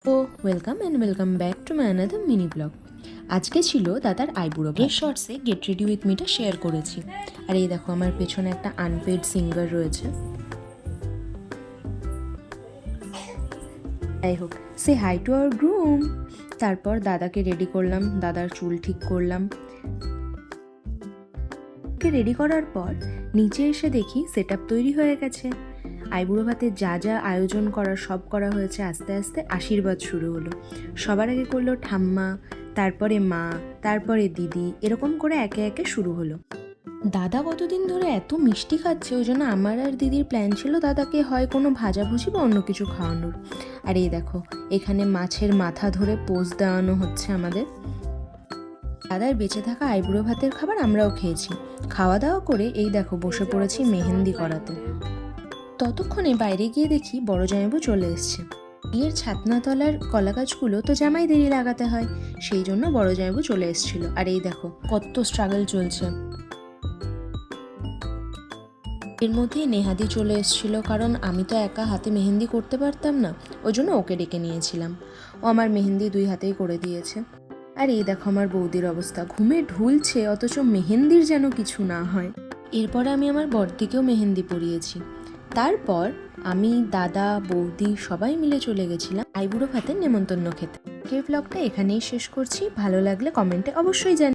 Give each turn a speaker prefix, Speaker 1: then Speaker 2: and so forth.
Speaker 1: তো welcome back to my another mini blog. আজকে ছিল দাদার আইবুড়ো ভাত। শর্টসে গেট রেডি উইথ মিটা শেয়ার করেছি। আর এই দেখো আমার পেছনে একটা আনপেড সিঙ্গার রয়েছে। যাই হোক, সে হাই টু আওয়ার গ্রুম। তারপর দাদাকে রেডি করলাম, দাদার চুল ঠিক করলাম। রেডি করার পর নিচে এসে দেখি সেট আপ তৈরি হয়ে গেছে। আইবুড়ো ভাতে যা যা আয়োজন করার সব করা হয়েছে। আস্তে আস্তে আশীর্বাদ শুরু হলো। সবার আগে করলো ঠাম্মা, তারপরে মা, তারপরে দিদি, এরকম করে একে একে শুরু হলো। দাদা কতদিন ধরে এত মিষ্টি খাচ্ছে, ওই জন্য আমার আর দিদির প্ল্যান ছিল দাদাকে হয় কোনো ভাজাভুজি বা অন্য কিছু খাওয়ানোর। আর এই দেখো, এখানে মাছের মাথা ধরে পোজ দেওয়ানো হচ্ছে আমাদের। দাদার বেঁচে থাকা আইবুড়ো ভাতের খাবার আমরাও খেয়েছি। খাওয়া দাওয়া করে এই দেখো বসে পড়েছি মেহেন্দি করাতে। ততক্ষণে বাইরে গিয়ে দেখি বড় জামাইবু চলে এসছে। বিয়ের ছাতনাতলার কলা গাছগুলো তো জামাই দেরি লাগাতে হয়, সেই জন্য বড় জামাইবু চলে এসেছিল। আর এই দেখো কত স্ট্রাগল চলছে। এর মধ্যেই নেহাদি চলে এসেছিল, কারণ আমি তো একা হাতে মেহেন্দি করতে পারতাম না, ওই জন্য ওকে ডেকে নিয়েছিলাম। ও আমার মেহেন্দি দুই হাতেই করে দিয়েছে। আর এই দেখো আমার বৌদির অবস্থা, ঘুমে ঢুলছে অথচ মেহেন্দির যেন কিছু না হয়। এরপরে আমি আমার বড়দিকেও মেহেন্দি পরিয়েছি। তারপর আমি, দাদা, বৌদি সবাই মিলে চলে গেছিলাম আইবুড়ো ভাতের নেমন্তন্ন খেতে। এই ব্লগটা এখানেই শেষ করছি। ভালো লাগলে কমেন্টে অবশ্যই জানাবেন।